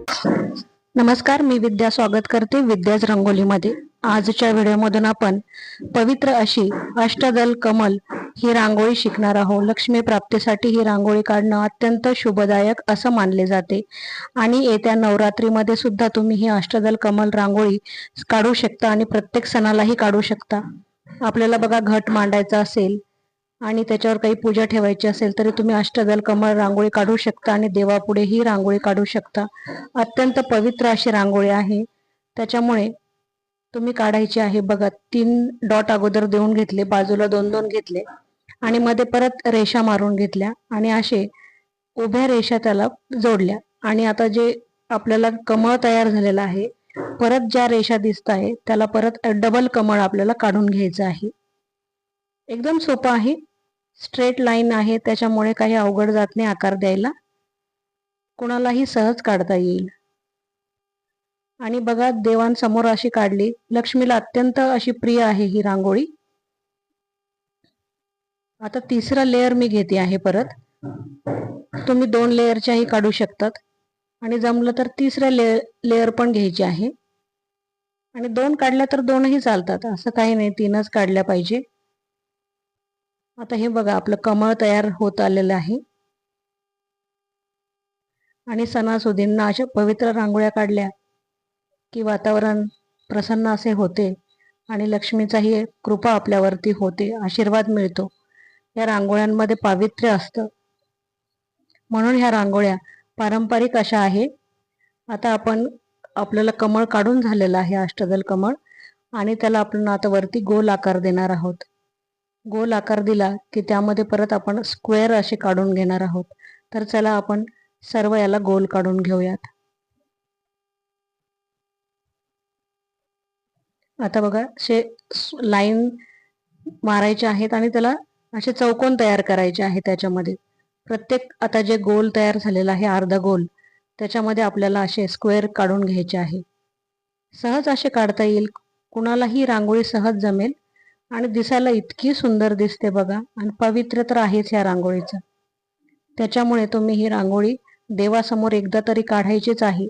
नमस्कार, मी विद्या स्वागत करते विद्याच रंगोलीमध्ये। आजच्या व्हिडिओमधून आपण पवित्र अशी अष्टदल कमल ही रांगोळी शिकणार आहोत। लक्ष्मी प्राप्तीसाठी ही रांगोळी काढणं अत्यंत शुभदायक असं मानले जाते आणि येत्या नवरात्रीमध्ये सुद्धा तुम्ही ही अष्टदल कमल रांगोळी काढू शकता आणि प्रत्येक सणालाही काढू शकता। आपल्याला बघा घट मांडायचा असेल आणि त्याच्यावर काही पूजा ठेवायची असेल तरी तुम्ही अष्टदल कमल रांगोळी काढू शकता आणि देवापुढे ही रांगोळी काढू शकता। अत्यंत पवित्र अशी रांगोळी आहे, त्याच्यामुळे तुम्ही काढायची आहे। बघा 3 डॉट अगोदर देऊन घेतले, बाजूला 2-2 घेतले आणि मध्ये परत रेषा मारून घेतल्या आणि असे उभ्या रेषा त्याला जोडल्या आणि आता जे आपल्याला कमळ तयार झालेला आहे, परत ज्या रेषा दिसत आहे त्याला परत डबल कमळ आपल्याला काढून घ्यायचं आहे। एकदम सोपं आहे, स्ट्रेट लाईन आहे, त्याच्यामुळे काही अवघड जात नाही आकार द्यायला, कोणालाही सहज काढता येईल। आणि बघा देवांसमोर अशी काढली, लक्ष्मीला अत्यंत अशी प्रिय आहे ही रांगोळी। आता तिसरा लेअर मी घेते आहे परत, तुम्ही 2 लेअरच्याही काढू शकतात आणि जमलं तर तिसरा लेअर पण घ्यायची आहे आणि 2 काढल्या तर 2ही चालतात, असं काही नाही, 3च काढल्या पाहिजे। आता हे बघा आपलं कमळ तयार होत आलेलं आहे आणि सणासुदींना अशा पवित्र रांगोळ्या काढल्या की वातावरण प्रसन्न असे होते आणि लक्ष्मीचाही कृपा आपल्यावरती होते, आशीर्वाद मिळतो। या रांगोळ्यांमध्ये पावित्र्य असतं, म्हणून ह्या रांगोळ्या पारंपरिक अशा आहे। आता आपल्याला कमळ काढून झालेलं आहे, अष्टदल कमळ, आणि त्याला आपण आता वरती गोल आकार देणार आहोत। गोल आकार दिला की त्यामध्ये परत आपण स्क्वेअर असे काढून घेणार आहोत। तर चला आपण सर्व याला गोल काढून घेऊयात। आता बघा असे लाईन मारायचे आहेत आणि त्याला असे चौकोन तयार करायचे आहे। त्याच्यामध्ये प्रत्येक आता जे गोल तयार झालेला आहे अर्धा गोल, त्याच्यामध्ये आपल्याला असे स्क्वेअर काढून घ्यायचे आहे। सहज असे काढता येईल, कुणालाही रांगोळी सहज जमेल आणि दिसायला इतकी सुंदर दिसते बघा, आणि पवित्र तर आहेच ह्या रांगोळीचं, त्याच्यामुळे तुम्ही ही रांगोळी देवासमोर एकदा तरी काढायचीच आहे।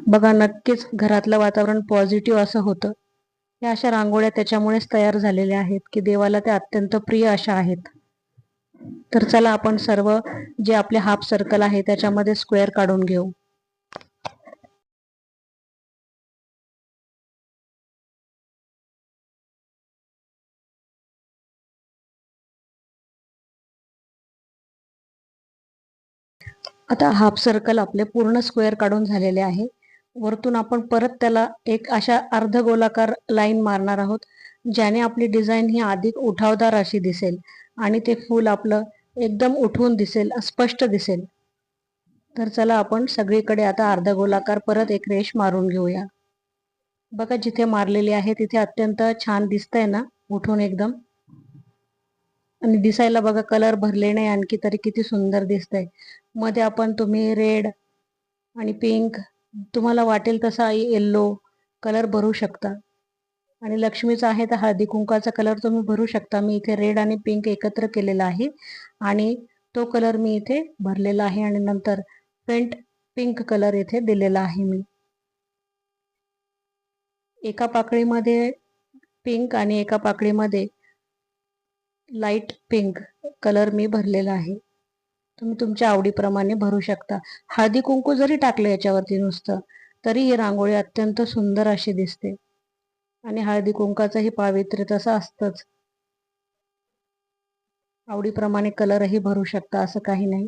बघा नक्कीच घरातलं वातावरण पॉझिटिव्ह असं होतं। या अशा रांगोळ्या त्याच्यामुळेच तयार झालेल्या आहेत की देवाला त्या अत्यंत प्रिय अशा आहेत। तर चला आपण सर्व जे आपले हाफ सर्कल आहे त्याच्यामध्ये स्क्वेअर काढून घेऊ। आता हाफ सर्कल आपले पूर्ण स्क्वेअर काढून झालेले आहे। वरतून आपण परत त्याला एक अशा अर्ध गोलाकार लाईन मारणार आहोत, ज्याने आपली डिझाईन ही अधिक उठावदार अशी दिसेल आणि ते फूल आपलं एकदम उठून दिसेल, स्पष्ट दिसेल। तर चला आपण सगळीकडे आता अर्धा गोलाकार परत एक रेष मारून घेऊया। बघा जिथे मारलेली आहे तिथे अत्यंत छान दिसतंय ना, उठून एकदम, आणि दिसायला बघा कलर भरले नाही आणखी तरी किती सुंदर दिसतंय। मध्ये आपण तुम्ही रेड आणि पिंक, तुम्हाला वाटेल तसा येल्लो कलर भरू शकता आणि लक्ष्मीचा आहे तर हळदी कुंकाचा कलर तुम्ही भरू शकता। मी इथे रेड आणि पिंक एकत्र केलेला आहे आणि तो कलर मी इथे भरलेला आहे आणि नंतर पेंट पिंक कलर इथे दिलेला आहे। मी एका पाकळीमध्ये पिंक आणि एका पाकळीमध्ये लाईट पिंक कलर मी भरलेला आहे, तुम्ही तुमच्या आवडीप्रमाणे भरू शकता। हळदी कुंकू जरी टाकलं याच्यावरती नुसतं तरी ही रांगोळी अत्यंत सुंदर अशी दिसते आणि हळदी कुंकाचंही पावित्र्य तसं असतंच। आवडीप्रमाणे कलरही भरू शकता, असं काही नाही।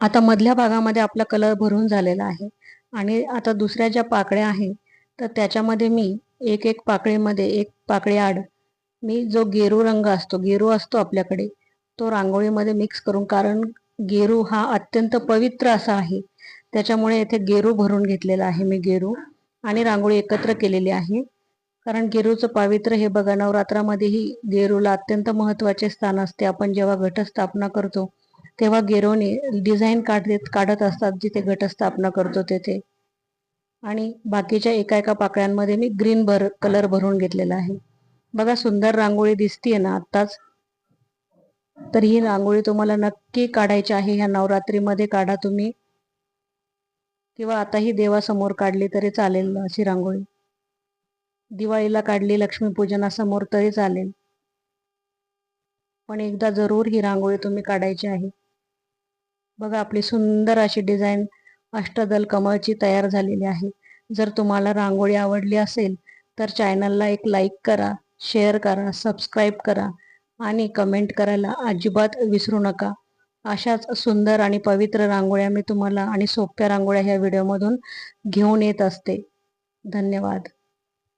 आता मधल्या भागामध्ये आपला कलर भरून झालेला आहे आणि आता दुसऱ्या ज्या पाकळ्या आहेत तर त्याच्यामध्ये मी एक एक पाकळीमध्ये एक पाकळी आड मी जो गेरू रंग असतो, गेरू असतो आपल्याकडे, तो रांगोळीमध्ये मिक्स करून, कारण गेरू हा अत्यंत पवित्र असा आहे, त्याच्यामुळे येथे गेरू भरून घेतलेला आहे मी. गेरू आणि रांगोळी एकत्र केलेली आहे. कारण गेरूचं पावित्र्य हे बघा, नवरात्रामध्येही गेरूला अत्यंत महत्त्वाचे स्थान असते. आपण जेव्हा घटस्थापना करतो तेव्हा गेरूने डिझाईन काढत असतात जिथे घटस्थापना करतो तेथे. आणि बाकीच्या एका पाकळ्यांमध्ये मी ग्रीन कलर भरून घेतलेला आहे. बघा सुंदर रांगोळी दिसतीये ना आत्ताच. तर ही रांगोळी तुम्हाला नक्की काढायची आहे. ह्या नवरात्रीमध्ये काढा तुम्ही, किंवा आताही देवासमोर काढली तरी चालेल अशी रांगोळी. दिवाळीला काढली लक्ष्मीपूजनासमोर तरी चालेल, पण एकदा जरूर ही रांगोळी तुम्ही काढायची आहे. बघा आपली सुंदर अशी डिझाईन अष्टदल कमळची तयार झालेली आहे. जर तुम्हाला रांगोळी आवडली असेल तर चॅनलला एक लाईक करा, शेअर करा, सबस्क्राईब करा आणि कमेंट करायला अजिबात विसरू नका. अशाच सुंदर आणि पवित्र रांगोळ्या मी तुम्हाला आणि सोप्या रांगोळ्या ह्या व्हिडिओमधून घेऊन येत असते. धन्यवाद.